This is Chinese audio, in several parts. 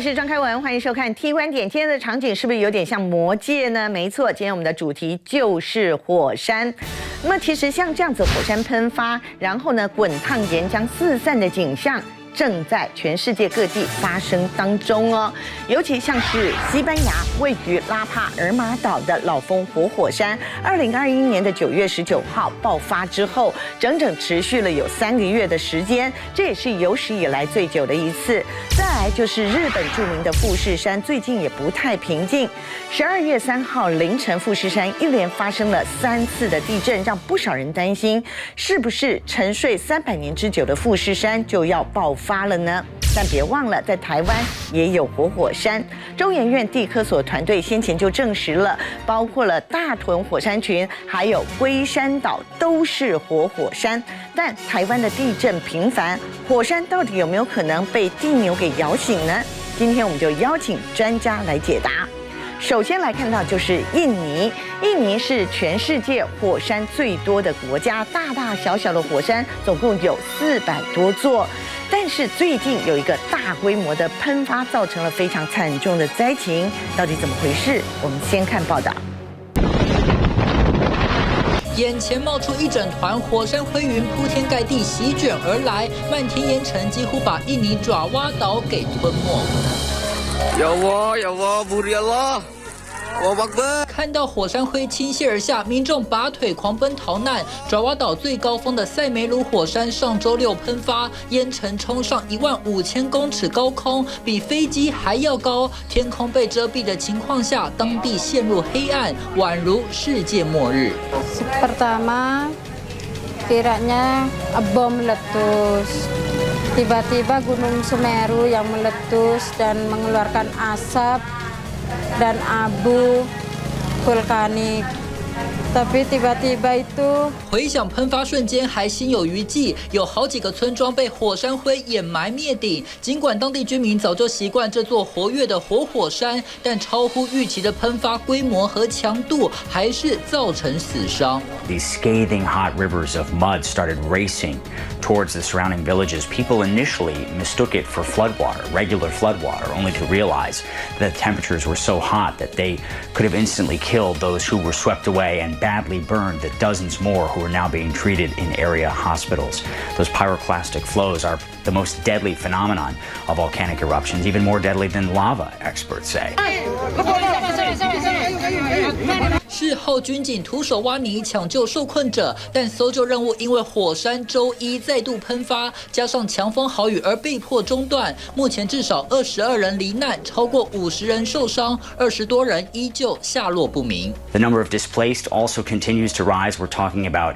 是張開文，歡迎收看 T 觀點。今天的場景是不是有點像魔戒呢？沒錯，今天我們的主題就是火山。那麼其實像這樣子火山噴發，然後呢滾燙岩漿四散的景象，正在全世界各地發生當中哦。尤其像是西班牙位於拉帕爾馬島的老蜂活火山，2021年的9月19號爆發之後，整整持續了有3個月的時間，這也是有史以來最久的一次。再來就是日本著名的富士山，最近也不太平靜。12月3號凌晨，富士山一連發生了3次的地震，讓不少人擔心，是不是沉睡300年之久的富士山就要爆發了呢？但別忘了，在台灣也有活火山。中研院地科所團隊先前就證實了，包括了大屯火山群，還有龜山島都是活火山。但台灣的地震頻繁，火山到底有沒有可能被地牛給搖醒呢？今天我們就邀請專家來解答。首先來看到就是印尼，印尼是全世界火山最多的国家，大大小小的火山总共有400多座。但是最近有一個大規模的噴發，造成了非常慘重的災情，到底怎麼回事？我們先看報道。眼前冒出一整團火山灰雲，鋪天蓋地席捲而來，漫天煙塵幾乎把印尼爪哇島給吞沒。Ya Allah, Buri Allah。看到火山灰傾瀉而下，民眾拔腿狂奔逃難。爪哇島最高峰的塞梅魯火山上周六噴發，煙塵衝上15000公尺高空，比飛機還要高。天空被遮蔽的情況下，當地陷入黑暗，宛如世界末日。Pertama, kiranya bom meletus. Tiba-tiba Gunung Semeru yang meletus dan mengeluarkan asap dan abu vulkanik. Tapi tiba-tiba itu， 回想噴發瞬間還心有餘悸，有好幾個村莊被火山灰掩埋滅頂。儘管當地居民早就習慣這座活躍的活火山，但超乎預期的噴發規模和強度，還是造成死傷。These scathing hot rivers of mud started racing towards the surrounding villages. People initially mistook it for floodwater, regular floodwater, only to realize that the temperatures were so hot that they could have instantly killed those who were swept away and badly burned the dozens more who are now being treated in area hospitals. Those pyroclastic flows are the most deadly phenomenon of volcanic eruptions, even more deadly than lava, experts say. 事後軍警徒手挖泥搶救受困者，但搜救任務因為火山周一再度噴發，加上強風豪雨而被迫中斷。目前至少22人罹難，超過50人受傷，20多人依舊下落不明。The number of displaced also continues to rise. We're talking about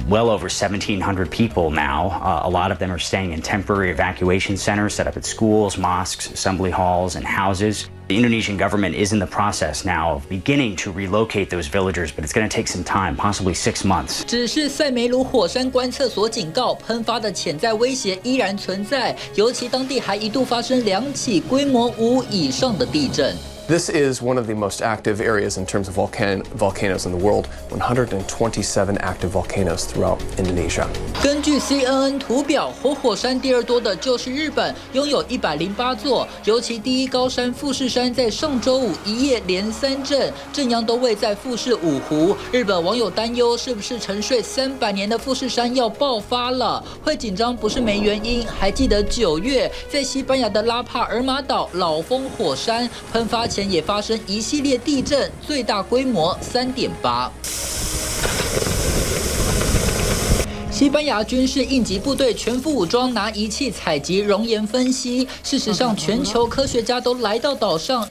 well over 1,700 people now. A lot of them are staying in temporary evacuation centers set up at schools, mosques, assembly halls, and houses. The Indonesian government is in the process now of beginning to relocate those villagers, but it's going to take some time, possibly 6 months. 只是塞梅魯火山觀測所警告，噴發的潛在威脅依然存在，尤其當地還一度發生2起規模5以上的地震。This is one of the most active areas in terms of volcanoes in the world. 127 active volcanoes throughout Indonesia. 根據 CNN 圖表，活火山第2多的就是日本，擁有108座。尤其第一高山富士山在上周五一夜連3震，震央都位在富士五湖。日本網友擔憂，是不是沉睡300年的富士山要爆發了？會緊張不是沒原因。還記得9月在西班牙的拉帕爾馬島老蜂火山噴發前也發生一系列地震，最大規模3.8。西班牙軍事應急部隊全副武裝，拿儀器採集熔岩分析。事實上，全球科學家都來到島上。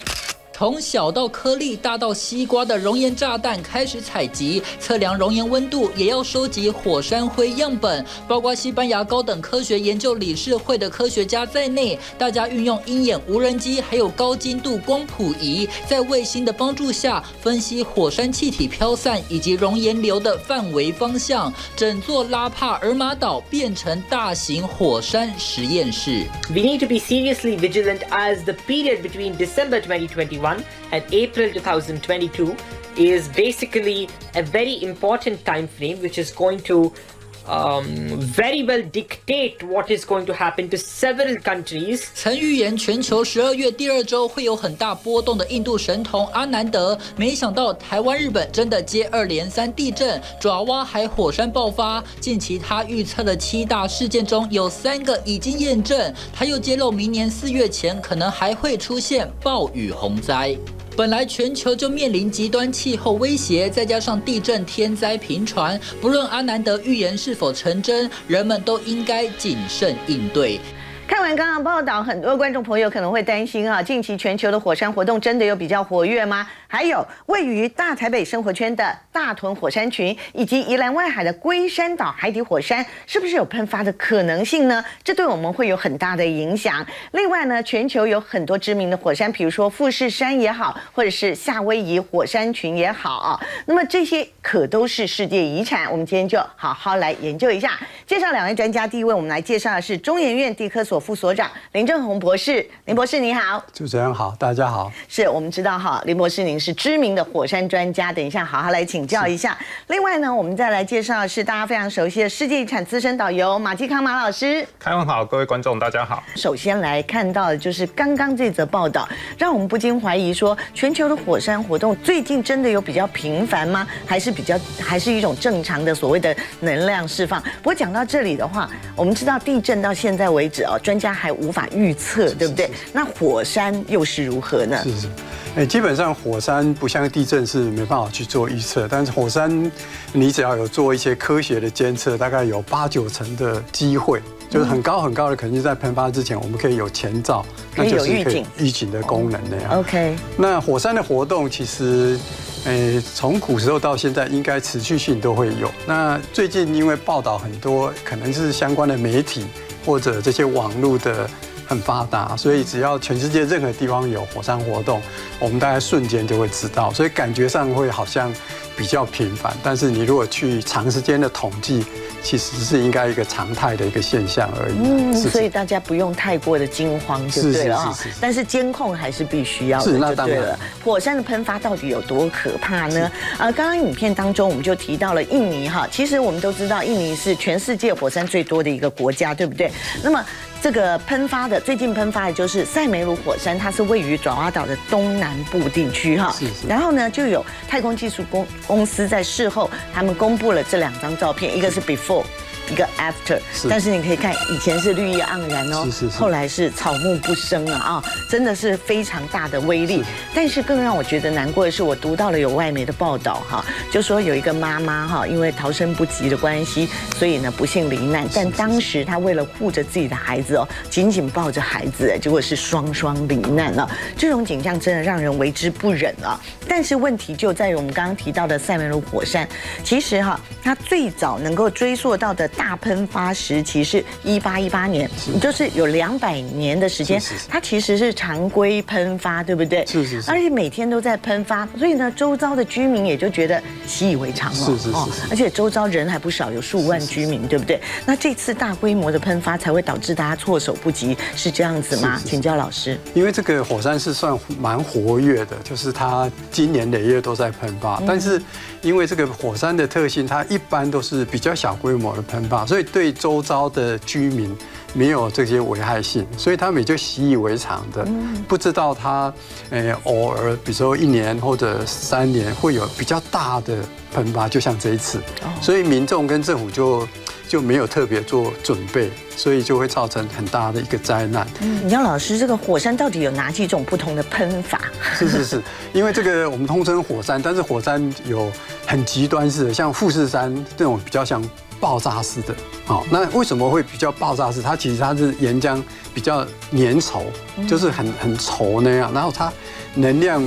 從小到顆粒，大到西瓜的熔岩炸彈開始採集，測量熔岩溫度，也要收集火山灰樣本。包括西班牙高等科學研究理事會的科學家在內，大家運用鷹眼無人機還有高精度光譜儀，在衛星的幫助下分析火山氣體飄散以及熔岩流的範圍方向。整座拉帕爾馬島變成大型火山實驗室。We need to be seriously vigilant as the period between December 2021 and April 2022 is basically a very important time frame which is going to very well dictate what is going to happen to several countries. 曾預言全球12月第2週會有很大波動的印度神童阿南德，沒想到台灣、日本真的接二連三地震，爪哇還火山爆發。近期他預測的7大事件中有3個已經驗證，他又揭露明年4月前可能還會出現暴雨洪災。本來全球就面臨極端氣候威脅，再加上地震天災頻傳，不論阿南德預言是否成真，人們都應該謹慎應對。看完剛剛報道，很多觀眾朋友可能會擔心啊，近期全球的火山活動真的有比較活躍嗎？還有位於大台北生活圈的大屯火山群，以及宜蘭外海的龜山島海底火山，是不是有噴發的可能性呢？這對我們會有很大的影響。另外呢，全球有很多知名的火山，比如說富士山也好，或者是夏威夷火山群也好啊，那麼這些可都是世界遺產。我們今天就好好來研究一下。介紹2位專家，第一位我們來介紹的是中研院地科所副所長林正宏博士。林博士你好。主持人好，大家好。是我們知道哈，林博士您是知名的火山專家，等一下好好來請教一下。另外呢，我們再來介紹的是大家非常熟悉的世界遺產資深導遊馬繼康馬老師。開文好，各位觀眾大家好。首先來看到的就是剛剛這則報道，讓我們不禁懷疑說，全球的火山活動最近真的有比較頻繁嗎？還是一種正常的所謂的能量釋放？不過講到這裡的話，我們知道地震到現在為止哦，專家還無法預測，對不對？那火山又是如何呢？是，基本上火山不像地震是沒辦法去做預測，但是火山你只要有做一些科學的監測，大概有8、9成的機會，就是很高很高的可能就在噴發之前，我們可以有前兆，那就是可以預警的功能那樣。OK， 那火山的活動其實。從古時候到現在，應該持續性都會有。那最近因為報道很多，可能是相關的媒體或者這些網絡的很發達，所以只要全世界任何地方有火山活動，我們大概瞬間就會知道，所以感覺上會好像比較頻繁。但是你如果去長時間的統計，其實是應該一個常態的一個現象而已。所以大家不用太過的驚慌就對了啊。但是監控還是必須要的，就對了。火山的噴發到底有多可怕呢？剛剛影片當中我們就提到了印尼哈，其實我們都知道印尼是全世界火山最多的一個國家，對不對？那麼這個最近噴發的就是塞梅魯火山，它是位於爪哇島的東南部地區哈。然後呢，就有太空技術公司在事後，他們公布了這2張照片，一個是 before， 一個 after， 但是你可以看，以前是綠意盎然哦，後來是草木不生啊，真的是非常大的威力。但是更讓我覺得難過的是，我讀到了有外媒的報道哈，就說有一個媽媽哈，因為逃生不及的關係，所以呢不幸罹難。但當時她為了護着自己的孩子哦，緊緊抱着孩子，結果是雙罹難了。這種景象真的讓人為之不忍啊。但是問題就在於我們剛剛提到的塞梅魯火山，其實哈，它最早能夠追溯到的大噴發時期是1818年，就是有200年的時間，它其實是常規噴發，對不對？是。而且每天都在噴發，所以呢，周遭的居民也就覺得習以為常了。是。而且周遭人還不少，有數萬居民，對不對？那這次大規模的噴發才會導致大家措手不及，是這樣子嗎？請教老師。因為這個火山是算蠻活躍的，就是它經年累月都在噴發，但是因為這個火山的特性，它一般都是比較小規模的噴發，所以對周遭的居民沒有這些危害性，所以他們也就習以為常的，不知道它偶爾，比如說1年或者3年會有比較大的噴發，就像這一次，所以民眾跟政府就沒有特別做準備，所以就會造成很大的一個災難。你要老師，這個火山到底有哪幾種不同的噴法？是，因為這個我們通稱火山，但是火山有很極端式的，像富士山這種比較像爆炸式的。好，那為什麼會比較爆炸式？它其實它是岩漿比較粘稠，就是很稠那樣，然後它能量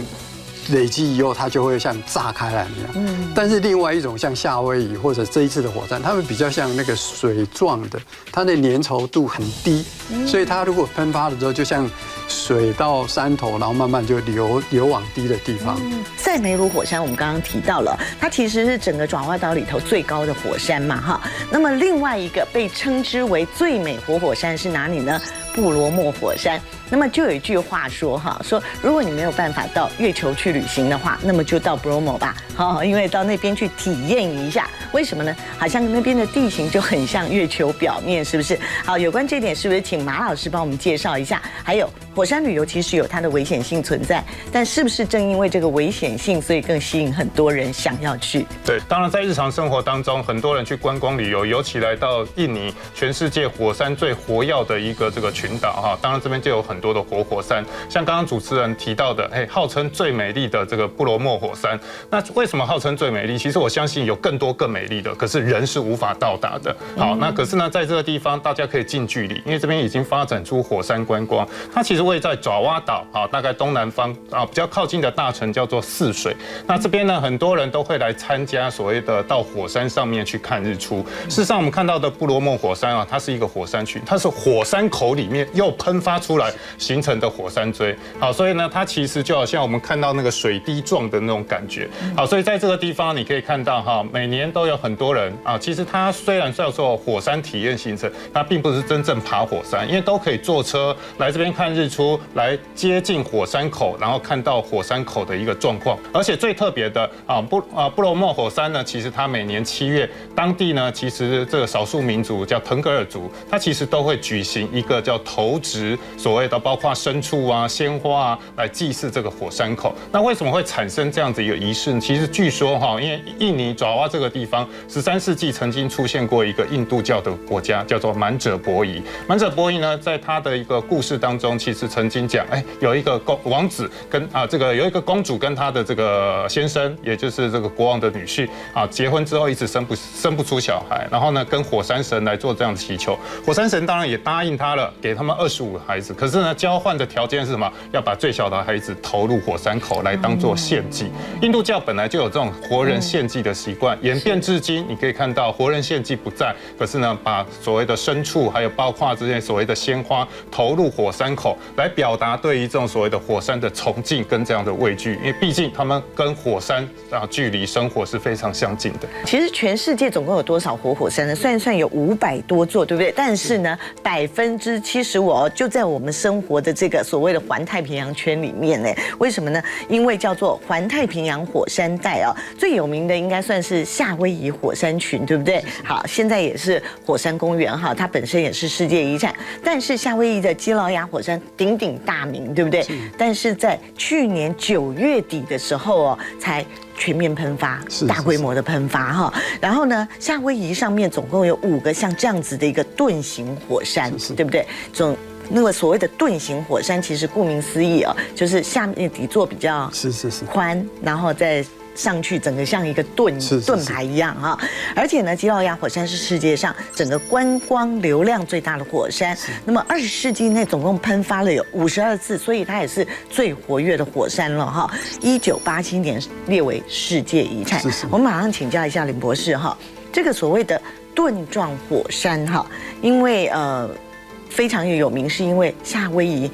累積以後，它就會像炸開來那樣。但是另外一種像夏威夷或者這一次的火山，它們比較像那個水狀的，它的粘稠度很低，所以它如果噴發的時候，就像水到山頭，然後慢慢就流往低的地方。塞梅魯火山我們剛剛提到了，它其實是整個爪哇島裡頭最高的火山嘛，哈。那麼另外一個被稱之為最美活火山是哪裡呢？布羅莫火山。那麼就有一句話說哈，說如果你沒有辦法到月球去旅行的話，那麼就到布羅莫吧，好，因為到那邊去體驗一下。為什麼呢？好像那邊的地形就很像月球表面，是不是？好，有關這點是不是請馬老師幫我們介紹一下？還有火山旅遊其實有它的危險性存在，但是不是正因為這個危險性，所以更吸引很多人想要去？对，當然在日常生活當中，很多人去觀光旅遊，尤其來到印尼，全世界火山最活躍的一個這個群島哈。當然這邊就有很多的活火山，像剛剛主持人提到的，號稱最美麗的這個布羅莫火山。那為什麼號稱最美麗？其實我相信有更多更美麗的，可是人是無法到達的。好，那可是呢，在這個地方大家可以近距離，因為這邊已經發展出火山觀光。它其實位在爪哇島啊，大概東南方啊，比較靠近的大城叫做泗水。那這邊呢，很多人都會來參加所謂的到火山上面去看日出。事實上，我們看到的布羅莫火山啊，它是一個火山群，它是火山口裡面又噴發出來形成的火山錐。好，所以呢，它其實就好像我們看到那個水滴狀的那種感覺。好，所以在這個地方你可以看到哈，每年都有很多人啊。其實它雖然叫做火山體驗行程，它並不是真正爬火山，因為都可以坐車來這邊看日出，來接近火山口，然後看到火山口的一個狀況。而且最特別的布羅莫火山呢，其實它每年7月，當地呢其實這個少數民族叫騰格爾族，它其實都會舉行一個叫投擲所謂的包括牲畜啊、鮮花啊，來祭祀這個火山口。那為什麼會產生這樣子一個儀式呢？其實據說哈，因為印尼爪哇這個地方13世紀曾經出現過一個印度教的國家，叫做滿者伯夷。滿者伯夷呢，在他的一個故事當中，其實曾經講，有一個王子跟這個有一個公主跟他的這個先生，也就是這個國王的女婿啊，結婚之後一直生不出小孩，然後呢，跟火山神來做這樣的祈求。火山神當然也答應他了，給他們25個孩子。可是呢，交換的條件是什麼？要把最小的孩子投入火山口來當做獻祭。印度教本來就有這種活人獻祭的習慣，演變至今，你可以看到活人獻祭不在，可是呢，把所謂的牲畜，還有包括這些所謂的鮮花投入火山口，來表達對於這種所謂的火山的崇敬跟這樣的畏懼，因為畢竟他們跟火山距離生活是非常相近的。其實全世界總共有多少活火山呢？算一算有500多座，對不对？但是呢，75%就在我們生活的這個所謂的環太平洋圈裡面呢。為什麼呢？因為叫做環太平洋火山帶啊，最有名的應該算是夏威夷火山群，对不對？好，現在也是火山公園哈，它本身也是世界遺產。但是夏威夷的基勞亞火山鼎鼎大名，對不對？但是在去年9月底的時候哦，才全面噴發，大規模的噴發哈。然後呢，夏威夷上面總共有5個像這樣子的一個盾形火山，對不對？那個所謂的盾形火山，其實顧名思義哦，就是下面底座比較寬，然後再上去整個像一個盾牌一樣哈。而且呢，基勞亞火山是世界上整個觀光流量最大的火山。那麼20世紀內總共噴發了有52次，所以它也是最活躍的火山了哈。1987年列為世界遺產。我們馬上請教一下林博士哈，這個所謂的盾狀火山哈，因為非常有名，是因為夏威夷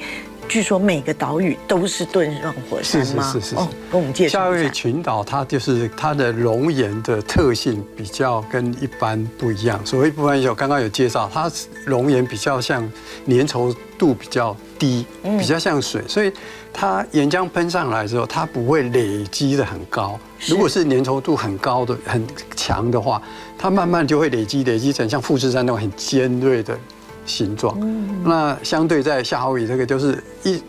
據說每個島嶼都是盾狀火山嗎？是。哦，跟我們介紹一下。夏威夷群島它就是它的熔岩的特性比較跟一般不一樣。所謂不一樣，剛剛有介紹，它熔岩比較像粘稠度比較低，比較像水，所以它岩漿噴上來之後，它不會累積的很高。如果是粘稠度很高的、很強的話，它慢慢就會累積成像富士山那種很尖銳的形狀。那相對在夏威夷這個就是一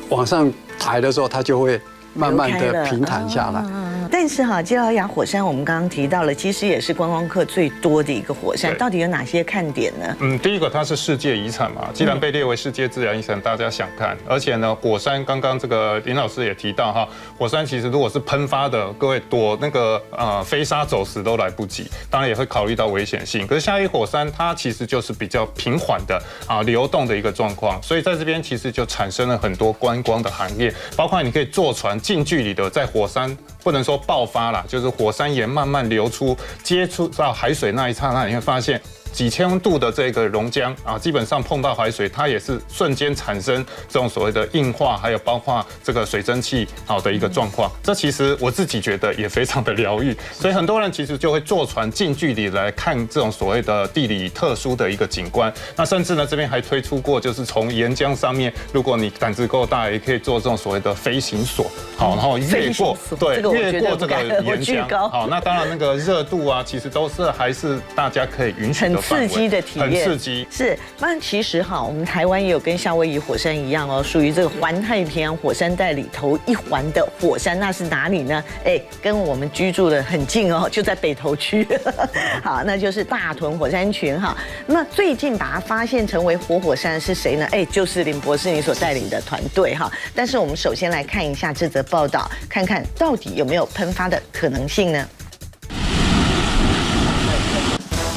往上抬的時候，它就會慢慢的平坦下來。但是哈，基勞亞火山我們剛剛提到了，其實也是觀光客最多的一個火山。到底有哪些看點呢？第一個它是世界遺產嘛，既然被列為世界自然遺產，大家想看。而且呢，火山剛剛這個林老師也提到哈，火山其實如果是噴發的，各位躲那個飛沙走石都來不及，當然也會考慮到危險性。可是夏威夷火山它其實就是比較平緩的流動的一個狀況，所以在這邊其實就產生了很多觀光的行業，包括你可以坐船近距離的在火山。不能說爆發啦，就是火山岩慢慢流出，接觸到海水那一剎那，你會發現幾千度的這個熔漿啊，基本上碰到海水，它也是瞬間產生這種所謂的硬化，還有包括這個水蒸氣好的一個狀況。這其實我自己覺得也非常的療癒，所以很多人其實就會坐船近距離來看這種所謂的地理特殊的一個景觀。那甚至呢，這邊還推出過，就是從岩漿上面，如果你膽子夠大，也可以做這種所謂的飛行索，好，然後越過，對，越過这個岩漿，好，那当然那個熱度啊，其實都是還是大家可以允許的範圍，很刺激的體驗，很刺激。是，那其實哈，我們台灣也有跟夏威夷火山一樣哦，屬於這個環太平洋火山帶裡頭一環的火山，那是哪裡呢？哎，跟我們居住的很近哦，就在北投區。好，那就是大屯火山群哈。那最近把它发现成為活火山的是誰呢？哎，就是林博士你所帶領的團隊哈。但是我們首先來看一下這則報道，看看到底有沒有噴發的可能性呢？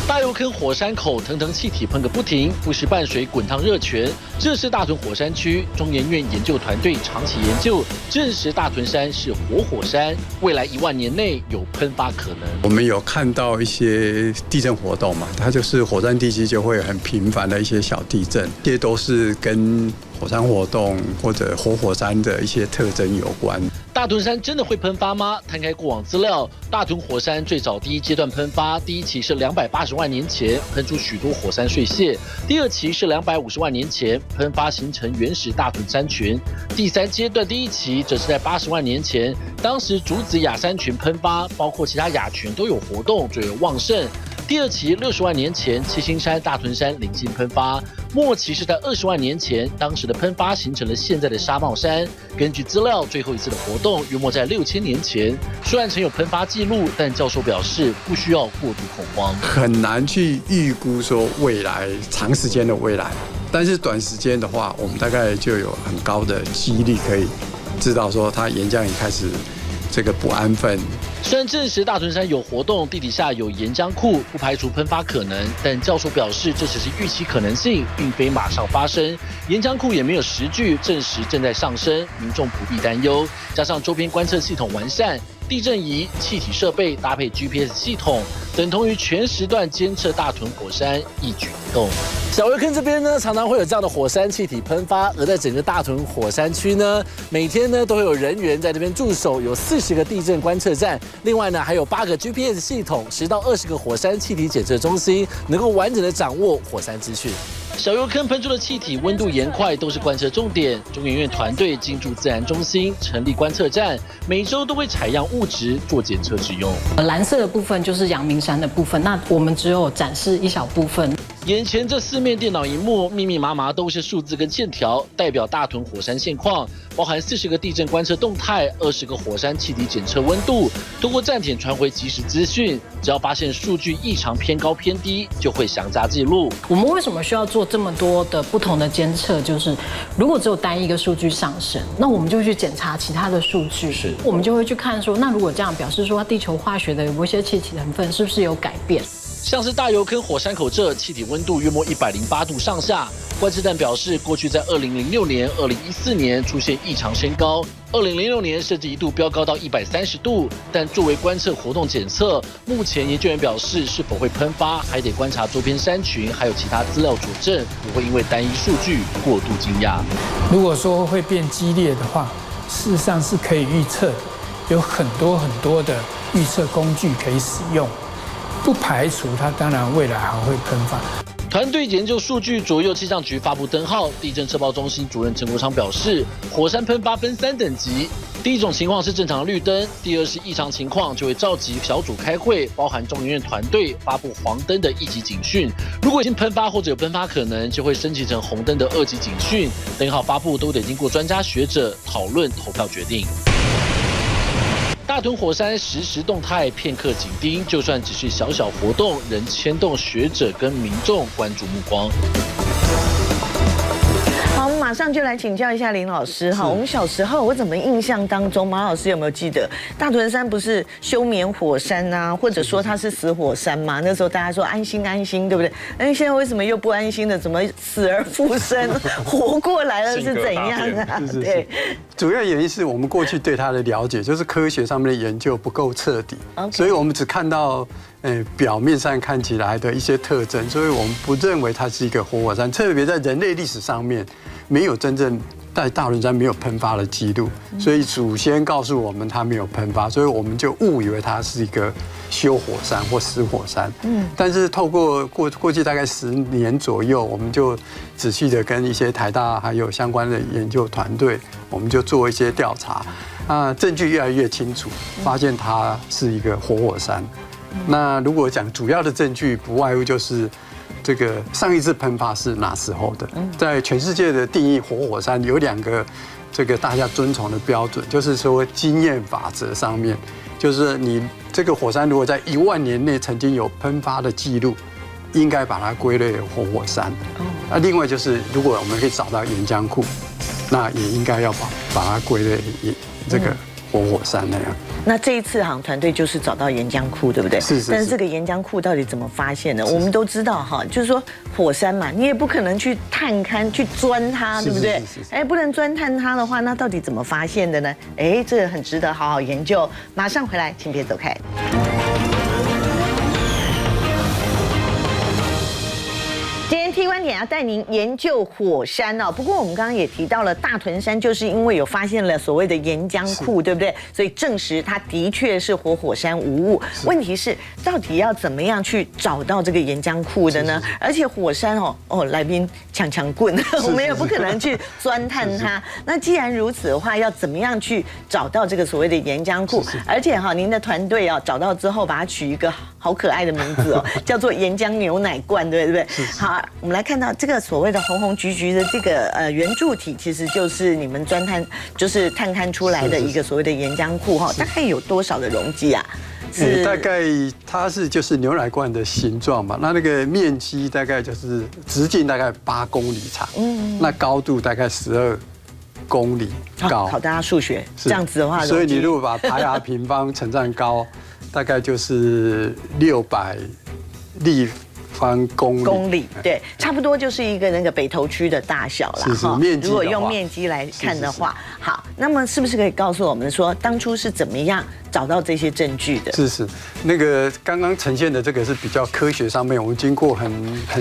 大油坑火山口騰騰氣體噴個不停，不時伴隨滾燙熱泉。這是大屯火山區中研院研究團隊長期研究，證實大屯山是活火山，未來1萬年內有噴發可能。我們有看到一些地震活動嘛，它就是火山地基就會很頻繁的一些小地震，這些都是跟火山活動或者活火山的一些特徵有關。大屯山真的會噴發嗎？攤開過往資料，大屯火山最早第一階段噴發，第一期是280萬年前噴出許多火山碎屑，第二期是250萬年前噴發形成原始大屯山群，第三階段第一期則是在80萬年前，當時竹子亞山群噴發，包括其他亞群都有活動最為旺盛。第二期60萬年前，七星山、大屯山零星噴發。末期是在20萬年前，當時的噴發形成了現在的紗帽山。根據資料，最後一次的活動約莫在6000年前。雖然曾有噴發記錄，但教授表示不需要過度恐慌，很難去預估說未來長時間的未來，但是短時間的話，我們大概就有很高的幾率可以知道說它岩漿已開始這個不安分。雖然證實大屯山有活動，地底下有岩漿庫，不排除噴發可能，但教授表示這只是預期可能性，並非馬上發生。岩漿庫也沒有實據證實正在上升，民眾不必擔憂。加上周邊觀測系統完善，地震儀、氣體設備搭配 GPS 系統，等同於全時段監測大屯火山一舉一動。小油坑這邊呢，常常會有這樣的火山氣體噴發，而在整個大屯火山區呢，每天呢都會有人員在這邊駐守，有40個地震觀測站，另外呢還有8個 GPS 系統，10到20個火山氣體檢測中心，能夠完整的掌握火山資訊。小油坑噴出的氣體、溫度、岩塊都是觀測重點。中研院團隊進駐自然中心，成立觀測站，每周都會採樣物質做檢測使用。藍色的部分就是陽明山的部分，那我們只有展示一小部分。眼前這4面電腦螢幕，密密麻麻都是數字跟線條，代表大屯火山現況，包含40個地震觀測動態，20個火山氣體檢測溫度，通過站點傳回即時資訊。只要發現數據異常偏高偏低，就會詳加記錄。我們為什麼需要做這麼多的不同的監測？就是如果只有單一個數據上升，那我們就會去檢查其他的數據，我們就會去看說，那如果這樣表示說，地球化學的有一些氣體成分是不是有改變？像是大油坑火山口這氣體溫度約莫108度上下，觀測站表示，過去在2006年、2014年出現異常升高，2006年甚至一度飆高到130度。但作為觀測活動檢測，目前研究員表示，是否會噴發，還得觀察周邊山群還有其他資料佐證，不會因為單一數據過度驚訝。如果說會變激烈的話，事實上是可以預測的，有很多的預測工具可以使用。不排除它當然未來還會噴發。團隊研究數據，左右氣象局發布燈號。地震測報中心主任陳國昌表示，火山噴發分3等級，第一種情況是正常綠燈，第二是異常情況，就會召集小組開會，包含中研院團隊發布黃燈的1級警訊。如果已經噴發或者有噴發可能，就會升級成紅燈的2級警訊。燈號發布都得經過專家學者討論投票決定。大屯火山實時動態，片刻緊盯，就算只是小小活動，仍牽動學者跟民眾關注目光。好，我們馬馬上就來請教一下林老師哈。我們小時候，我怎麼印象当中，馬老師有沒有記得大屯山不是休眠火山啊，或者說它是死火山嘛？那时候大家說安心安心，对不对？那現在為什麼又不安心了？怎麼死而復生，活過來了是怎樣啊？對，主要原因是我們過去對它的了解，就是科學上面的研究不夠徹底，所以我們只看到表面上看起來的一些特徵，所以我们不認為它是一個活火山。特別在人類歷史上面，沒有真正在大屯山沒有噴發的記錄，所以祖先告訴我們它沒有噴發，所以我們就誤以為它是一個休火山或死火山。但是透過過去大概10年左右，我們就仔細的跟一些台大還有相關的研究團隊，我們就做一些調查，證據越來越清楚，發現它是一個活火山。那如果講主要的證據，不外乎就是這個上一次噴發是哪時候的？在全世界的定義活火山有2個這個大家遵從的標準，就是說經驗法則上面，就是你這個火山如果在1萬年內曾經有噴發的記錄，應該把它歸類為活火山。那另外就是如果我們可以找到岩漿庫，那也應該要把它歸類為這個活火山那樣。那這一次好像團隊就是找到岩漿庫，對不對？是。但是這個岩漿庫到底怎麼發現的？我們都知道哈，就是說火山嘛，你也不可能去探勘、去鑽它，對不對？哎，不能鑽探它的話，那到底怎麼發現的呢？哎，這個很值得好好研究。馬上回來，請別走開。今天 T 觀點要帶您研究火山哦。不過我們剛剛也提到了，大屯山就是因為有發現了所謂的岩漿庫，對不對？所以證實它的確是活火山無誤。問題是，到底要怎麼樣去找到這個岩漿庫的呢？而且火山來賓搶棍，我們也不可能去鑽探它。那既然如此的話，要怎麼樣去找到這個所謂的岩漿庫？而且您的團隊找到之後，把它取一個好可愛的名字哦，叫做岩漿牛奶罐，對不對？好。我們來看到這個所謂的紅紅橘橘的這個圓柱體，其實就是你們探勘出來的一個所謂的岩漿庫哈。大概有多少的容積啊？大概它就是牛奶罐的形狀嘛。那個面積大概就是直徑大概8公里長，那高度大概12公里高。考大家數學，這樣子的話，所以你如果把πr平方乘上高，大概就是600立方公里，对，差不多就是一個那個北投區的大小啦。哈，如果用面積來看的話，好，那麼是不是可以告訴我們說，當初是怎麼樣找到這些證據的？是，那個剛剛呈現的這個是比較科學上面，我們經過很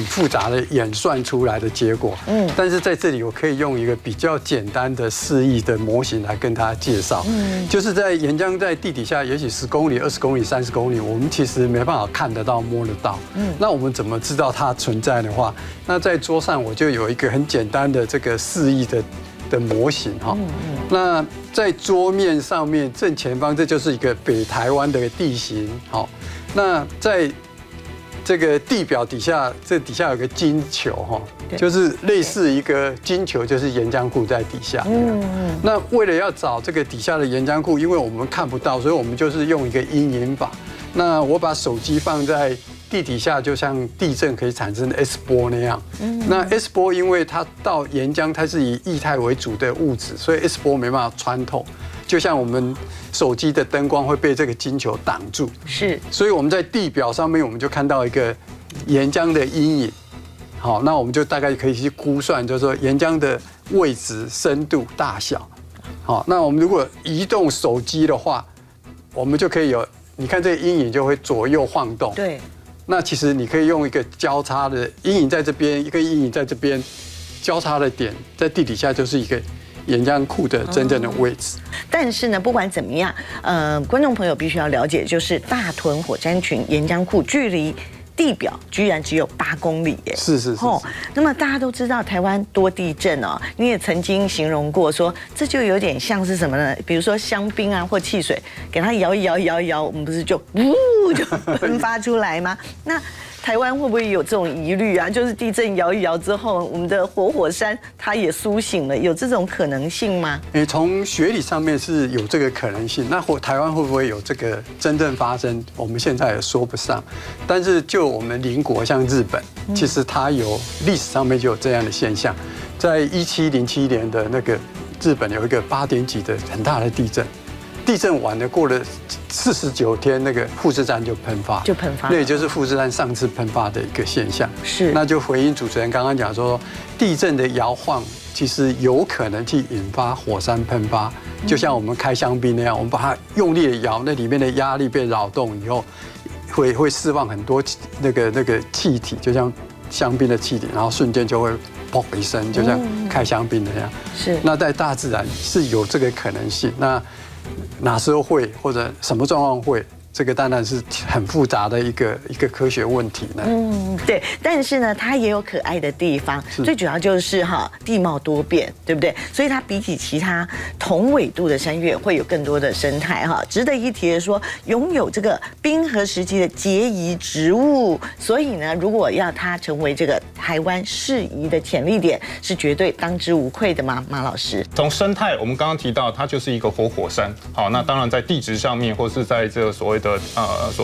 複雜的演算出來的結果。但是在這裡我可以用一個比較簡單的示意的模型來跟大家介紹。就是在岩漿在地底下，也許10公里、20公里、30公里，我們其實沒辦法看得到、摸得到。那我們怎麼知道它存在的話，那在桌上我就有一個很簡單的這個示意的模型哈。那在桌面上面正前方，這就是一個北台灣的地形。好，那在這個地表底下，這底下有個金球哈，就是類似一個金球，就是岩漿庫在底下。那為了要找這個底下的岩漿庫，因為我們看不到，所以我們就是用一個陰影法。那我把手機放在地底下，就像地震可以產生的 S 波那樣。那 S 波因為它到岩漿，它是以液態為主的物質，所以 S 波沒辦法穿透。就像我們手機的燈光會被這個金球擋住。是。所以我們在地表上面，我們就看到一個岩漿的陰影。好，那我們就大概可以去估算，就是說岩漿的位置、深度、大小。好，那我們如果移動手機的話，我們就可以有，你看這個陰影就會左右晃動。對。那其實你可以用一個交叉的陰影在這邊，一個陰影在這邊，交叉的點在地底下就是一個岩漿庫的真正的位置。但是呢，不管怎麼樣，觀眾朋友必須要了解，就是大屯火山群岩漿庫距離地表居然只有8公里耶！是。那麼大家都知道台灣多地震哦，你也曾經形容過說，這就有點像是什麼呢？比如說香檳啊或汽水，給它搖一搖，搖一搖，我們不是就就噴發出來嗎？那台灣會不會有這種疑慮啊？就是地震搖一搖之後，我們的活火山它也甦醒了，有這種可能性嗎？從學理上面是有這個可能性。那台灣會不會有這個真正發生？我們現在也說不上。但是就我們鄰國像日本，其實它有歷史上面就有這樣的現象。在1707年的那個日本有一個8點幾的很大的地震，地震完了過了49天，那個富士山就噴發，那也就是富士山上次噴發的一個現象。是，那就回應主持人剛剛講說，地震的搖晃其實有可能去引發火山噴發，就像我們開香檳那樣，我們把它用力的搖，那裡面的壓力被擾動以後，會釋放很多那個氣體，就像香檳的氣體，然後瞬間就會砰一聲，就像開香檳那樣。是，那在大自然是有這個可能性。那哪時候會或者什麼狀況會？這個當然是很複雜的一個科學問題呢。對，但是呢，它也有可愛的地方，最主要就是地貌多變，对不对？所以它比起其他同纬度的山岳会有更多的生態值得一提的說，擁有這個冰河時期的結宜植物，所以呢，如果要它成為這個台灣適宜的潛力點，是絕對當之無愧的嗎？馬老師，從生態，我們剛剛提到它就是一個活火山，好，那當然在地質上面，或是在這個所謂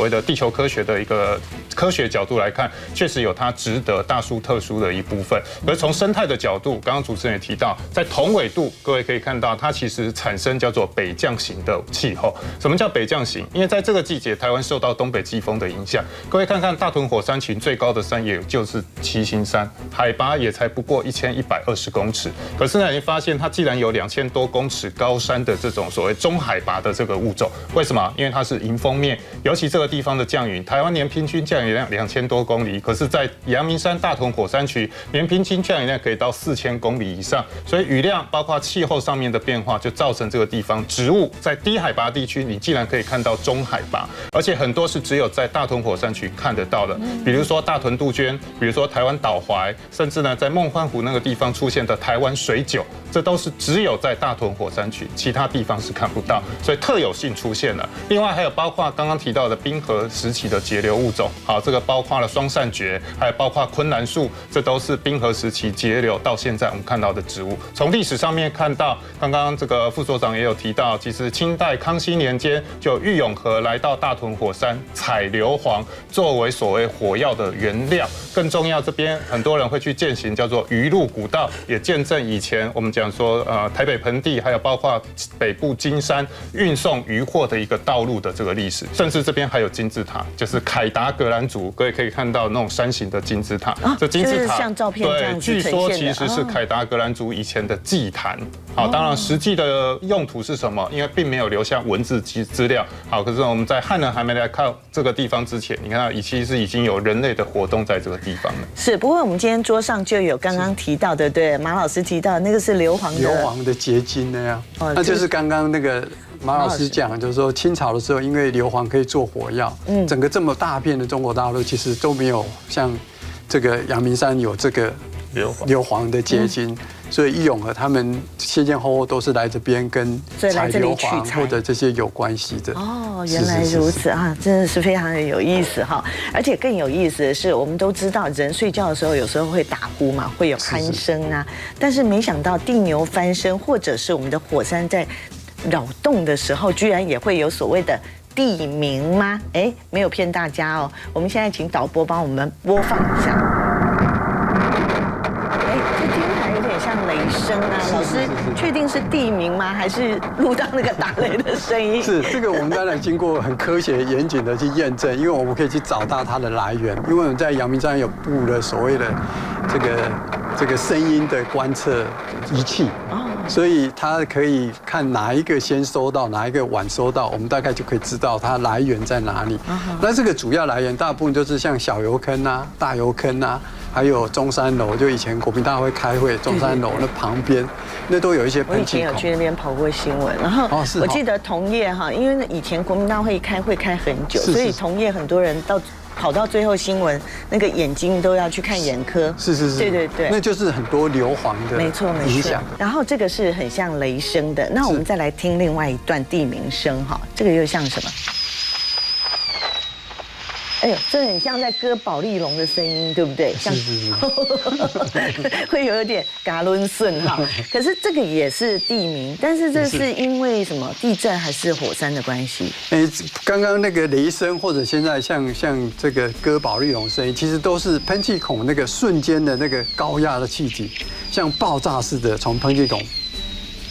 的地球科學的一個科學角度來看，確實有它值得大書特書的一部分。而從生態的角度，剛剛主持人也提到，在同緯度，各位可以看到，它其實產生叫做北降型的氣候。什麼叫北降型？因為在這個季節，台灣受到東北季風的影響。各位看看大屯火山群最高的山，也就是七星山，海拔也才不過1120公尺。可是呢，你發现它既然有2000多公尺高山的這種所謂中海拔的這個物種，為什麼？因為它是迎風面。尤其這個地方的降雨，台灣年平均降雨量2000多公里，可是，在陽明山大屯火山區，年平均降雨量可以到4000公里以上，所以雨量包括氣候上面的變化，就造成這個地方植物在低海拔地區，你竟然可以看到中海拔，而且很多是只有在大屯火山區看得到的，比如說大屯杜鵑，比如說台灣島槐，甚至呢在夢幻湖那個地方出現的台灣水韭，這都是只有在大屯火山區，其他地方是看不到，所以特有性出現了。另外還有包括剛剛提到的冰河時期的節流物種，好，這個包括了雙扇蕨，還有包括昆蘭樹，這都是冰河時期節流到現在我們看到的植物。從歷史上面看到，剛剛這個副所長也有提到，其實清代康熙年間就郁永河來到大屯火山採硫磺作為所謂火藥的原料。更重要，這邊很多人會去健行叫做魚路古道，也見證以前我們講說台北盆地，還有包括北部金山運送漁貨的一個道路的這個歷史，甚至這邊還有金字塔，就是凱達格蘭族，各位可以看到那種山形的金字塔。這金字塔像照片這樣子對，據說其實是凱達格蘭族以前的祭壇。好，當然實際的用途是什麼？因為並沒有留下文字資料。好，可是我們在漢人還沒來看這個地方之前，你看到其實已經有人類的活動在這個地方了。是，不過我們今天桌上就有剛剛提到的，對，馬老師提到的那個是硫磺的結晶那樣，那就是剛剛那個馬老師講，就是說清朝的時候，因為硫磺可以做火藥，整個這麼大片的中國大陸其實都沒有像這個陽明山有這個硫磺的結晶，所以郁永河他們先前後後都是來這邊跟採硫磺或者這些有關係的。哦，原來如此啊，真的是非常的有意思哈！而且更有意思的是，我们都知道人睡覺的時候有時候會打呼嘛，會有鼾聲啊，但是沒想到地牛翻身，或者是我們的火山在擾動的時候，居然也會有所謂的地鳴嗎？哎，沒有騙大家哦。我們現在請導播幫我們播放一下。哎，這聽起來有點像雷聲啊。老師，確定是地鳴嗎？還是錄到那個打雷的聲音？是這個，我們當然經過很科學嚴謹的去驗證，因為我們可以去找到它的來源。因為我們在陽明山有布了所謂的這個聲音的觀測儀器。所以它可以看哪一個先收到，哪一個晚收到，我們大概就可以知道它來源在哪裡。那這個主要來源大部分就是像小油坑啊、大油坑啊，還有中山樓，就以前國民大會開會，中山樓那旁邊，那都有一些噴氣孔。我以前有去那邊跑過新聞，然後我記得同業哈，因為以前國民大會開會開很久，所以同業很多人跑到最後新聞，那個眼睛都要去看眼科。是，对，那就是很多硫磺的影響。然後這個是很像雷聲的，那我們再來聽另外一段地鳴聲哈，這個又像什麼？ 這個我們剛才經過很科學嚴謹的去驗證，因為我們在陽明山有布了所謂的這個聲音的觀測儀器。所以它可以看哪一個先收到，哪一個晚收到，我們大概就可以知道它來源在哪裡。那這個主要來源大部分就是像小油坑啊、大油坑啊，還有中山楼，那旁邊，那都有一些噴气孔。是，然后我记得同業哈，因为以前国民大会開会开很久，所以同業很多人跑到最后新闻，那個眼睛都要去看眼科。是。哎呦，這很像在割保麗龍的聲音，對不對？是。會有點嘎倫順哈。可是這個也是地名，但是這是因為什麼地震還是火山的關係？剛剛那個雷聲或者現在像這個割保麗龍聲音，其實都是噴氣孔那個瞬間的那個高壓的氣體，像爆炸似的從噴氣孔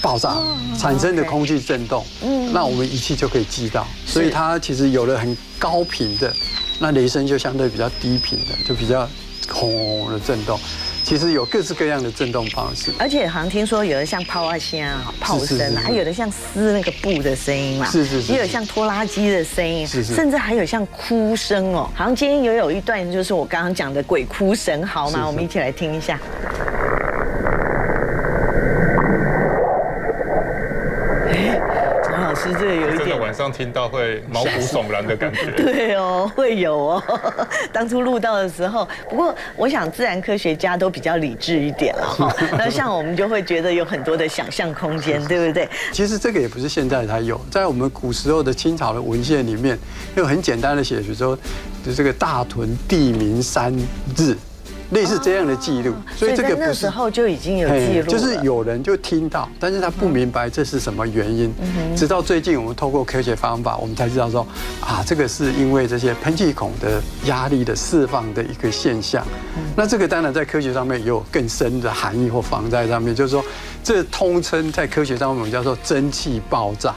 爆炸產生的空氣震動，那我們儀器就可以記到，所以它其實有了很高頻的，那雷聲就相對比較低頻的，就比較轟轟的震動。其實有各式各樣的震動方式，而且好像聽說有的像炮啊声、炮聲啊，還有的像撕那個布的聲音嘛，也有像拖拉機的聲音，甚至還有像哭聲哦。好像今天也有一段就是我剛剛講的鬼哭神嚎嘛，我們一起來聽一下。老師，這個有一點，真的晚上聽到会毛骨悚然的感覺。對哦，會有哦。當初錄到的時候，不過我想自然科學家都比較理智一點了哈。那像我們就會覺得有很多的想象空間，對不對？其實這個也不是現在才有，在我們古時候的清朝的文獻裡面，有很簡單的寫，比如說这個大屯地名3日。類似這樣的記錄，所以這個那時候就已經有記錄了，就是有人就聽到，但是他不明白這是什麼原因。直到最近我們透過科學方法，我們才知道說啊，這個是因為這些噴氣孔的壓力的釋放的一個現象。那這個當然在科學上面也有更深的含義或防在上面，就是說這通稱在科學上面我們叫做蒸汽爆炸。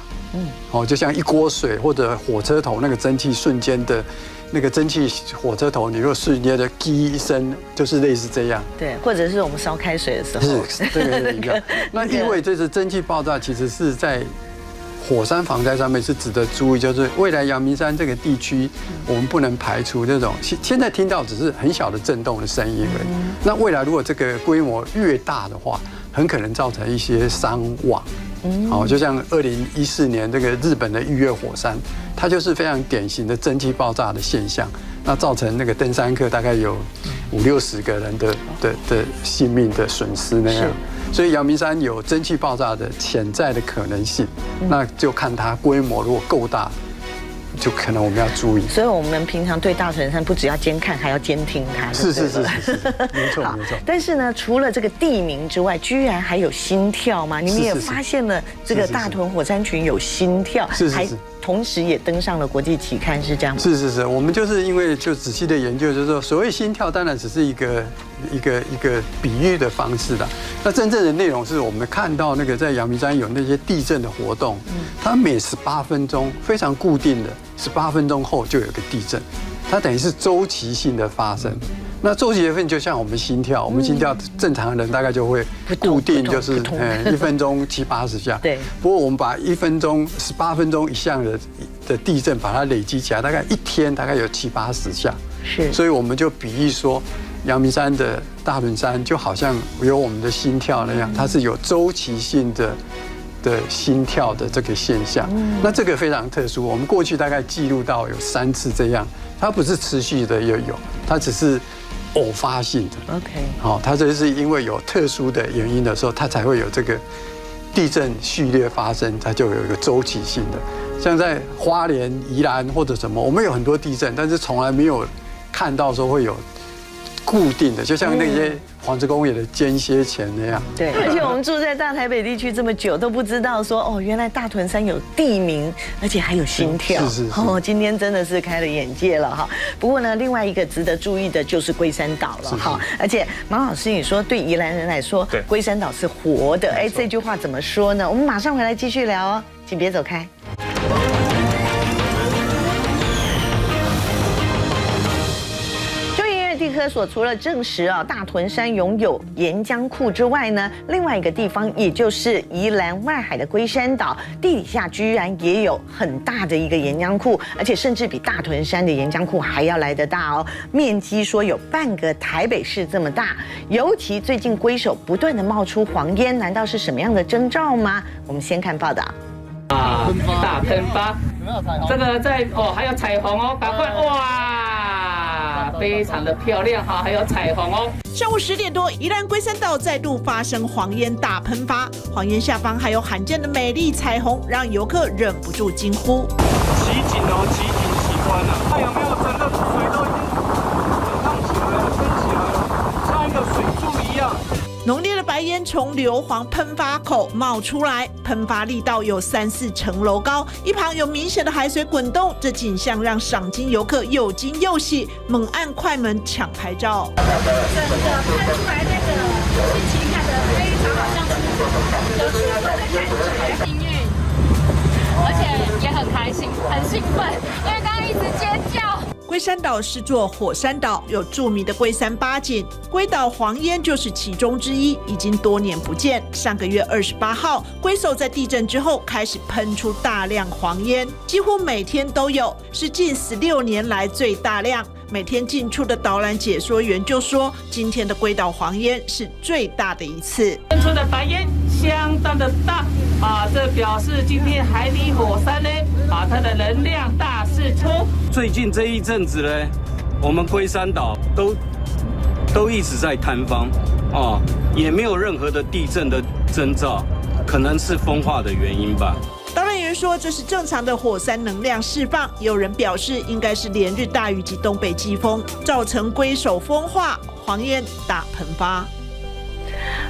就像一鍋水或者火車頭那個蒸汽瞬間的。那個蒸汽火車頭，你如果瞬間的“滴”一聲，就是類似這樣。對，或者是我們燒開水的時候。是，這個是一個。那因為這是蒸汽爆炸，其實是在火山防災上面是值得注意，就是未來陽明山這個地區，我們不能排除這種現在聽到只是很小的震動的聲音而已。那未來如果這個規模越大的話，很可能造成一些傷亡。就像2014年這個日本的玉月火山，它就是非常典型的蒸汽爆炸的現象，那造成那個登山客大概有50-60個人的性命的損失那樣。所以陽明山有蒸汽爆炸的潛在的可能性，那就看它規模如果夠大，就可能我们要注意。所以我們平常對大屯山不只要監看，還要監聽它。是，沒錯。但是呢，除了這個地名之外，居然還有心跳嗎？你們也發現了這個大屯火山群有心跳，還同時也登上了國際期刊，是這樣嗎？是，我們就是因為就仔細的研究，就是說所謂心跳，當然只是一個比喻的方式啦。那真正的內容是我們看到那個在陽明山有那些地震的活動，它每18分鐘非常固定的，18分鐘後就有個地震，它等於是周期性的發生。那周期性就像我們心跳，我們心跳正常人大概就會固定，就是1分鐘70-80下。對。不過我們把1分鐘、18分鐘以上的地震把它累積起來，大概一天大概有70-80下。是。所以我們就比喻說，陽明山的大屯山就好像有我們的心跳那樣，它是有周期性的心跳的這個現象。那這個非常特殊，我們過去大概記錄到有3次這樣，它不是持續的有，它只是偶發性的。OK， 它這是因為有特殊的原因的時候，它才會有這個地震序列發生，它就有一個周期性的。像在花蓮、宜蘭或者什麼，我們有很多地震，但是從來沒有看到說會有固定的，就像那些黃石公園的間歇泉那樣。對，而且我們住在大台北地區這麼久，都不知道說哦，原來大屯山有地名，而且還有心跳。是。哦，今天真的是開了眼界了哈。不過呢，另外一個值得注意的就是龜山島了哈。而且馬老師，你說對宜蘭人來說，龜山島是活的，哎，這句話怎麼說呢？我們馬上回來繼續聊哦，請別走開。地科所除了證實啊大屯山擁有岩漿庫之外呢，另外一個地方也就是宜蘭外海的龜山島，地底下居然也有很大的一個岩漿庫，而且甚至比大屯山的岩漿庫還要來得大哦，面積說有半個台北市這麼大。尤其最近龜首不斷的冒出黃煙，難道是什麼樣的徵兆嗎？我們先看報道。大噴發，這個在哦還有彩虹哦，趕快哇！非常的漂亮哈，還有彩虹哦。上午10點多，宜蘭龜山島再度發生黃煙大噴發，黃煙下方還有罕見的美麗彩虹，讓遊客忍不住驚呼：奇景哦，奇景奇觀啊！它有沒有真的出水？煙從硫磺噴發口冒出來，噴發力道有3-4層樓高，一旁有明顯的海水滾動，這景象讓賞金遊客又驚又喜，猛按快門搶拍照。整個拍出來那個心情看得非常好像是有出國的感覺，幸運，而且也很開心，很興奮，因為剛剛一直尖叫。龜山島是座火山島，有著名的龜山八景，龜島黃煙就是其中之一，已經多年不見。上個月28號，龜首在地震之後開始噴出大量黃煙，幾乎每天都有，是近16年來最大量。每天進出的導覽解說員就說，今天的龜島黃煙是最大的一次，噴出的白煙相當的大這表示今天海底火山呢它的能量大釋出。最近這一陣子呢，我們龜山島都一直在坍方也沒有任何的地震的徵兆，可能是風化的原因吧。導覽員說這是正常的火山能量釋放，有人表示應該是連日大雨及東北季風造成龜首風化，黃煙大噴發。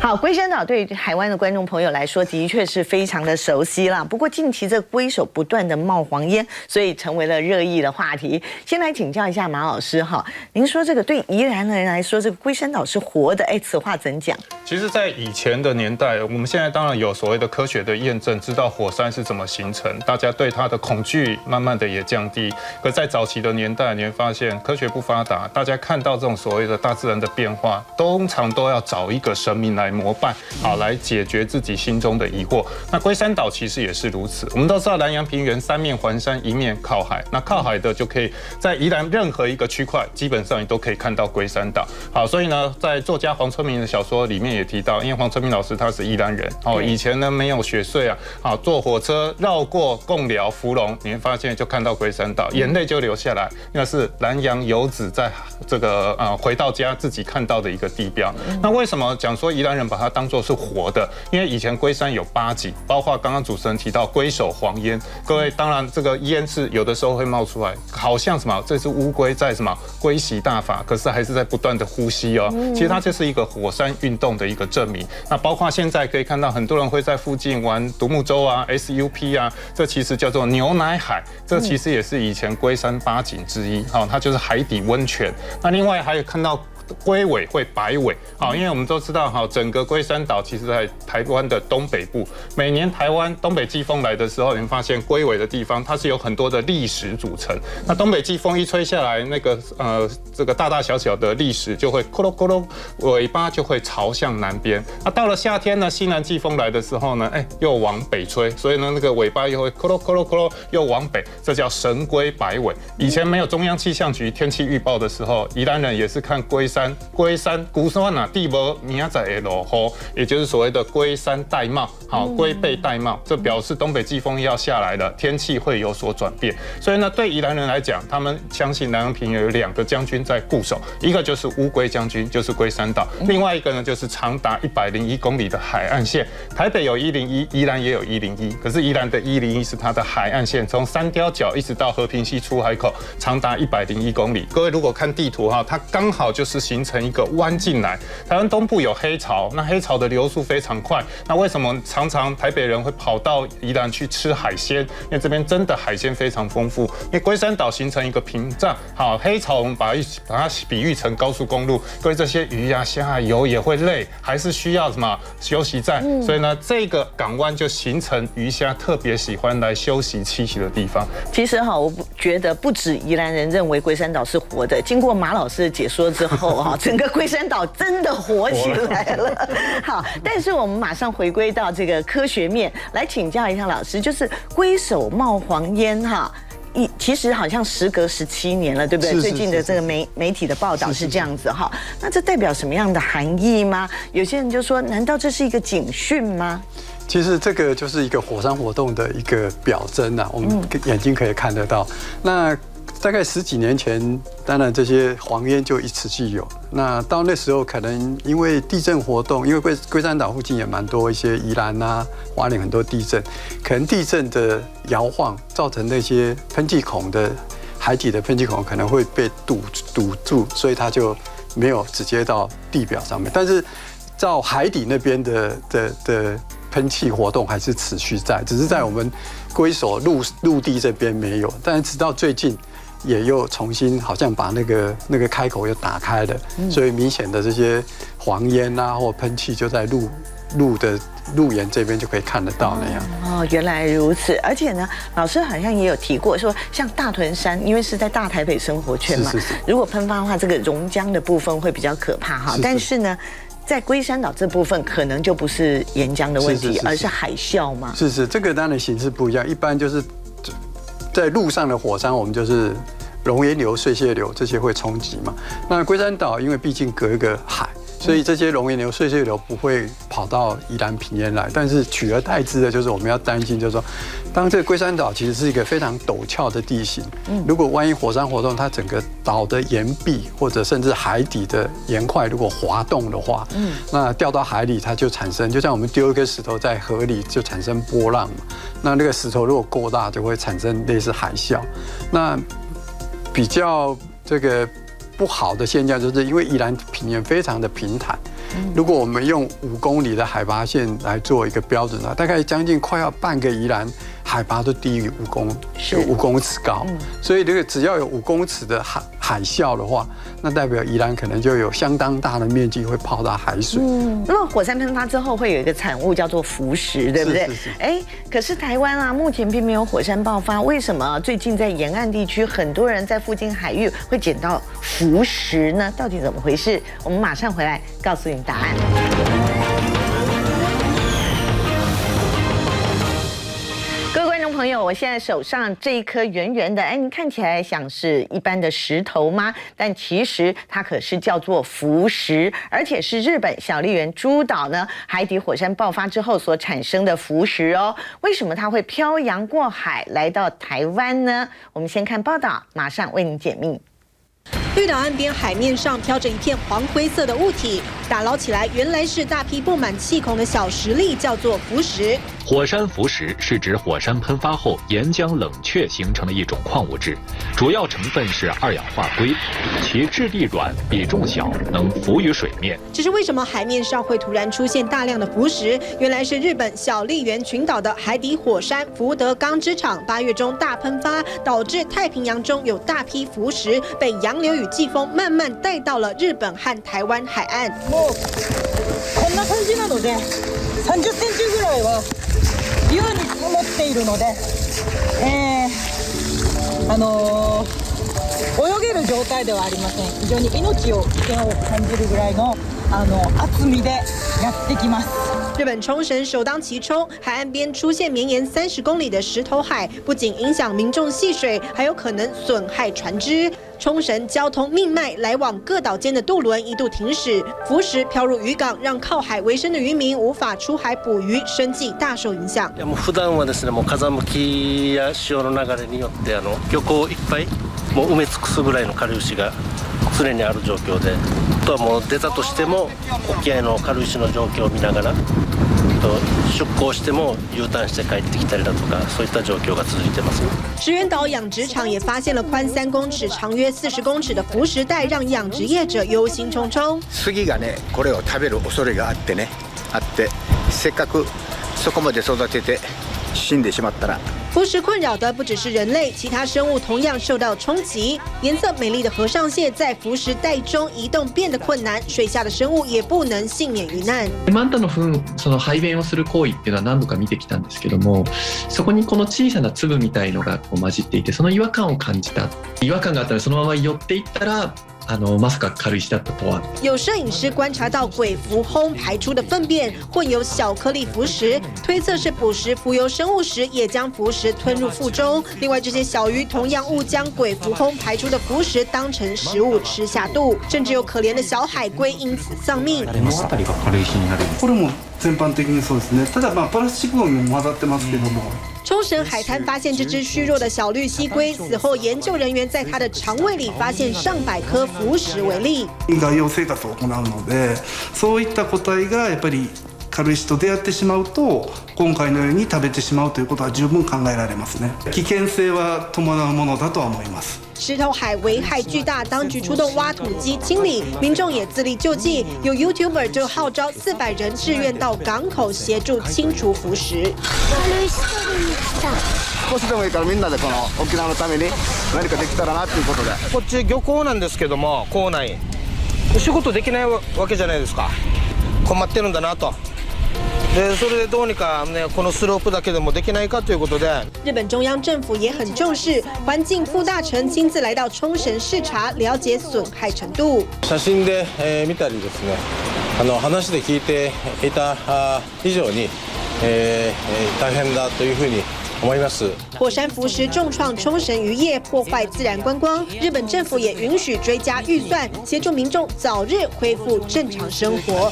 好，龜山島對於台灣的觀眾朋友來說，的確是非常的熟悉了。不過近期這龜首不斷的冒黃煙，所以成為了熱議的話題。先來請教一下馬老師哈，您說這個對宜蘭人來說，這個龜山島是活的，此話怎講？其實，在以前的年代，我們現在當然有所謂的科學的驗證，知道火山是怎麼形成，大家對它的恐懼慢慢的也降低。可在早期的年代，你會發現科學不發達，大家看到這種所謂的大自然的變化，通常都要找一個神明來膜拜，來解決自己心中的疑惑。那龜山島其實也是如此。我們都知道南洋平原三面環山，一面靠海。那靠海的就可以在宜蘭任何一個區塊，基本上你都可以看到龜山島。好，所以呢，在作家黃春明的小說裡面也提到，因為黃春明老師他是宜蘭人，以前呢沒有雪隧坐火車繞過貢寮、福隆，你會發現就看到龜山島，眼淚就流下來。那是南洋游子在這個回到家自己看到的一個地標。那為什麼講說宜蘭人把它當作是活的？因為以前龜山有8景，包括剛剛主持人提到龜首黃煙。各位，當然這個煙是有的時候會冒出來，好像什麼這隻烏龜在什麼龜息大法，可是還是在不斷的呼吸哦。其實它就是一個火山運動的一個證明。那包括現在可以看到很多人會在附近玩獨木舟啊、SUP 啊，這其實叫做牛奶海，這其實也是以前龜山8景之一。它就是海底溫泉。那另外還有看到龜尾會擺尾，因為我們都知道整個龜山島其實在台灣的東北部。每年台灣東北季風來的時候，你會發現龜尾的地方它是有很多的礫石組成。那東北季風一吹下來，那個這個大大小小的礫石就會咕嚕咕嚕，尾巴就會朝向南邊。那到了夏天呢，西南季風來的時候呢，又往北吹，所以呢那個尾巴又會咕嚕咕嚕咕嚕又往北，這叫神龜擺尾。以前沒有中央氣象局天氣預報的時候，宜蘭人也是看龜山龜山哪地無明仔會落雨，也就是所謂的龜山戴帽，龜背戴帽，這表示東北季風要下來了，天氣會有所轉變。所以呢，對宜蘭人來講，他們相信南洋平原有2個將軍在固守，一個就是烏龜將軍，就是龜山島；另外一個呢，就是長達101公里的海岸線。台北有101，宜蘭也有101，可是宜蘭的101是它的海岸線，從三貂角一直到和平溪出海口，長達101公里。各位如果看地圖它剛好就是形成一個彎進來。台灣東部有黑潮，那黑潮的流速非常快。那為什麼常常台北人會跑到宜蘭去吃海鮮？因為這邊真的海鮮非常豐富。因為龜山島形成一個屏障，黑潮我們把它比喻成高速公路，各位這些魚啊、蝦啊游也會累，還是需要什麼休息站。所以呢，這個港灣就形成魚蝦特別喜歡來休息棲息的地方。其實我覺得不止宜蘭人認為龜山島是活的，經過馬老師的解說之後整個龜山島真的活起來了。好，但是我們馬上回歸到這個科學面來請教一下老師，就是龜首冒黃煙其實好像時隔17年了，对不對？最近的這個媒體的報道是這樣子哈。那這代表什麼樣的含義嗎？有些人就說，難道這是一個警訊嗎？其實這個就是一個火山活動的一個表徵我們眼睛可以看得到。那大概10幾年前，當然這些黃煙就一直具有。那到那時候，可能因為地震活動，因為龜山島附近也蠻多一些宜蘭啊、花蓮很多地震，可能地震的搖晃造成那些噴氣孔的海底的噴氣孔可能會被堵住，所以它就沒有直接到地表上面。但是照海底那邊的噴氣活動還是持續在，只是在我們龜首陸地這邊沒有，但是直到最近也又重新好像把那個開口又打開了，所以明顯的這些黃煙啊或噴氣就在路沿這邊就可以看得到那樣。哦，原來如此。而且呢，老師好像也有提過說，像大屯山，因為是在大台北生活圈嘛，如果噴發的話，这個熔漿的部分會比較可怕哈。但是呢，在龜山島這部分可能就不是岩漿的問題，而是海嘯嘛。是，這個當然形式不一樣。一般就是在陸上的火山，我們就是熔岩流、碎屑流這些會衝擊嘛。那龜山島因為畢竟隔一個海，所以這些熔岩流、碎屑流不會跑到宜蘭平原來。但是取而代之的就是我們要擔心，就是說，當這個龜山島其實是一個非常陡峭的地形，如果萬一火山活動，它整個島的岩壁或者甚至海底的岩塊如果滑動的話，那掉到海裡它就產生，就像我們丟一顆石頭在河裡就產生波浪嘛。那個石頭如果夠大，就會產生類似海嘯。那比較這個不好的現象，就是因為宜蘭平原非常的平坦，如果我們用5公里的海拔線來做一個標準的話，大概將近快要半個宜蘭海拔都低於5公尺高，所以這個只要有5公尺的海嘯的話，那代表宜蘭可能就有相當大的面積會泡到海水。那麼火山噴發之後會有一個產物叫做浮石，對不對？可是台灣啊，目前並沒有火山爆發，為什麼最近在沿岸地區很多人在附近海域會撿到浮石呢？到底怎麼回事？我們馬上回來告訴你答案。各位觀眾朋友，我現在手上這一顆圓圓的，你看起來像是一般的石頭嗎？但其實它可是叫做浮石，而且是日本小笠原諸島呢海底火山爆發之後所產生的浮石哦。為什麼它會漂洋過海來到台灣呢？我們先看報道，馬上為你解密。綠島岸邊海面上飄着一片黃灰色的物體，打撈起來原來是大批布滿氣孔的小石粒，叫做浮石。火山浮石是指火山噴發後岩漿冷卻形成的一種礦物質，主要成分是二氧化硅，其質地軟，比重小，能浮於水面。只是為什麼海面上會突然出現大量的浮石？原來是日本小笠原群島的海底火山福德岡之場8月中大噴發，導致太平洋中有大批浮石被洋流與季風慢慢帶到了日本和台灣海岸。もうこんな感じなので30センチぐらいは優に積もっているので、泳げる狀態ではありません。非常に命を危険を感じるぐらいの厚みでやってきます。日本沖繩首當其衝，海岸邊出現綿延30公里的石頭海，不僅影響民眾戲水，還有可能損害船隻。沖繩交通命脈，來往各島間的渡輪一度停駛，浮石飄入漁港，讓靠海為生的漁民無法出海捕魚，生計大受影響。もう普段はですね、もう風向きや潮の流れによって漁港いっぱいもう埋め尽くすぐらいの軽石が常にある状況で、あとはもう出たとしても沖合の軽石の状況を見ながら。出港しても U ターンして帰ってきたりだとか、そういった状況が続いてます。石垣島養殖場也發現了寬3公尺、長約40公尺的浮石帶，讓養殖業者憂心忡忡。杉がね、これを食べる恐れがあってね、せっかくそこまで育てて死んでしまったら。浮石困擾的不只是人類，其他生物同樣受到衝擊。顏色美麗的和尚蟹在浮石帶中移動變得困難，水下的生物也不能幸免於難。マンタの糞、その排便をする行為っていうのは何度か見てきたんですけども、そこにこの小さな粒みたいのがこう混じっていて、その違和感を感じた。違和感があったらそのまま寄っていったら。まさか軽石だったとは。有攝影師觀察到鬼蝠魟排出的糞便混有小顆粒浮石，推測是捕食浮游生物時也將浮石吞入腹中。另外，這些小魚同樣誤將鬼蝠魟排出的浮石當成食物吃下肚，甚至有可憐的小海龜因此喪命。これも全般的にそうですね。ただプラスチックゴミも混ざってますけども。沖繩海灘發現這隻虛弱的小綠蠵龜，死後研究人員在它的腸胃裡發現上百顆浮石為例。外洋生活を行うので、そういった個體がやっぱり軽石と出会ってしまうと今回のように食べてしまうということは十分考えられますね。危険性は伴うものだとは思います。石頭海危害巨大，当局出動挖土機清理，民眾也自力救濟。有 YouTuber 就號召400人志願到港口協助清除浮石。少しでもいいからみんなでこの沖縄のために何かできたらなということで。こっち漁港なんですけども、港内仕事できないわけじゃないですか。困ってるんだなと。でそれでどうにかねこのスロープだけでもできないかということで。日本中央政府也很重視，環境副大臣親自來到沖繩視察，了解損害程度。写真で見たりですね、話で聞いていた以上に大変だというふうに。火山浮石重創沖繩漁業，破壞自然觀光。日本政府也允許追加預算，協助民眾早日恢復正常生活。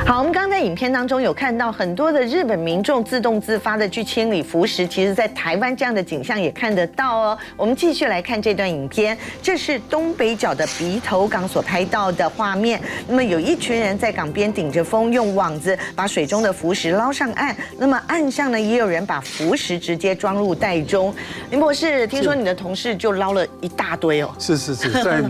好，我們剛剛在影片當中有看到很多的日本民眾自動自發的去清理浮石，其實在台灣這樣的景象也看得到哦。我們繼續來看這段影片，這是東北角的鼻頭港所拍到的畫面。那麼有一群人在港邊頂着風，用網子把水中的浮石撈上岸。那麼岸上呢，也有人把浮石直接裝入袋中。林博士，聽說你的同事就撈了一大堆哦。是，在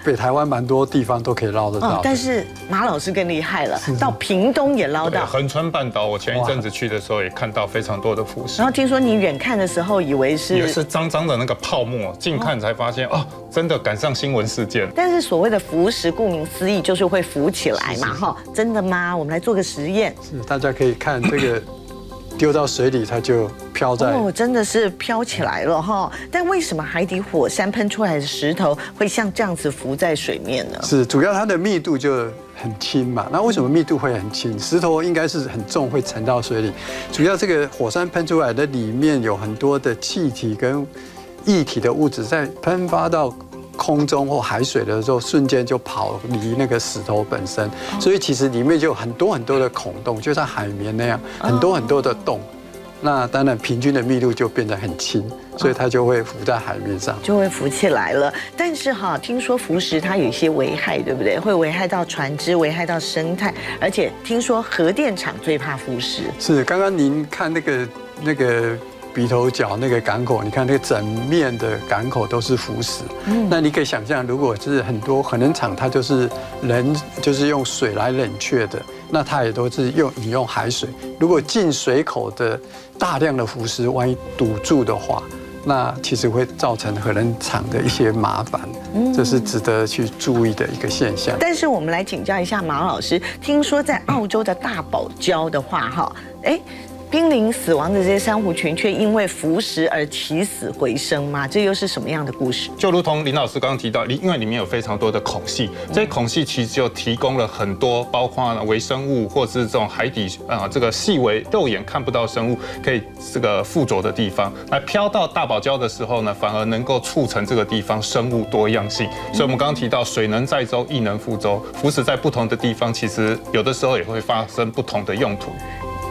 北台灣蠻多地方都可以撈得到。但是馬老師更厲害了，到屏東也撈到。恆春半島，我前一陣子去的時候也看到非常多的浮石。然後聽說你遠看的時候以為是髒髒的那個泡沫，近看才發現哦，真的趕上新聞事件。但是所謂的浮石，顧名思義就是會浮起來嘛，哈，真的嗎？我們來做個實驗。是，大家可以看這個。丟到水裡，它就飄在真的是飄起來了哈。但為什麼海底火山噴出來的石頭會像這樣子浮在水面呢？是主要它的密度就很輕嘛。那為什麼密度會很輕？石頭應該是很重，會沉到水裡。主要這個火山噴出來的裡面有很多的氣體跟液體的物質，在噴發到空中或海水的時候，瞬間就跑離那個石頭本身，所以其實裡面就有很多很多的孔洞，就像海綿那樣，很多很多的洞。那當然平均的密度就變得很輕，所以它就會浮在海面上，就會浮起來了。但是哈，聽說浮石它有一些危害，對不對？會危害到船隻，危害到生態，而且聽說核電廠最怕浮石。是，剛剛您看那個。鼻頭角那個港口，你看那個整面的港口都是浮石。那你可以想象，如果是很多核能廠，它就是用水來冷卻的，那它也都是引用海水。如果進水口的大量的浮石，萬一堵住的話，那其實會造成核能廠的一些麻煩，這是值得去注意的一個現象。但是我們來請教一下馬老師，聽說在澳洲的大堡礁的話，哈，瀕臨死亡的這些珊瑚群，卻因為浮石而起死回生嗎？這又是什麼樣的故事？就如同林老師剛剛提到，因為裡面有非常多的孔隙，這些孔隙其實就提供了很多，包括微生物或是這種海底這個細微肉眼看不到生物可以這個附着的地方。那飄到大堡礁的時候呢，反而能夠促成這個地方生物多樣性。所以我們剛剛提到，水能載舟，亦能覆舟。浮石在不同的地方，其實有的時候也會發生不同的用途。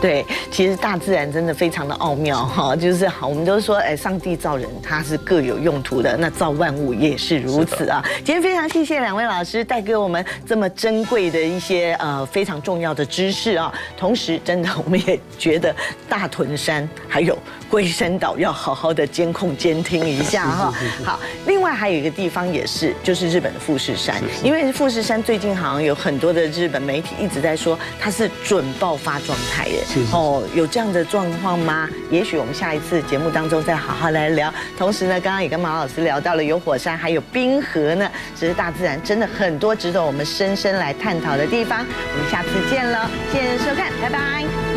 對，其實大自然真的非常的奧妙哈，就是好，我們都說，上帝造人他是各有用途的，那造萬物也是如此啊。今天非常謝謝兩位老師帶給我們這麼珍貴的一些非常重要的知識啊。同時，真的我們也覺得大屯山還有龜山島要好好的監控監聽一下哈。好，另外還有一個地方也是，就是日本的富士山，因為富士山最近好像有很多的日本媒體一直在說它是準爆發狀態耶。哦，有這樣的狀況嗎？也許我們下一次節目當中再好好來聊。同時呢，剛剛也跟馬老師聊到了有火山，還有冰河呢，其實大自然真的很多值得我們深深來探討的地方。我們下次見了，謝謝收看，拜拜。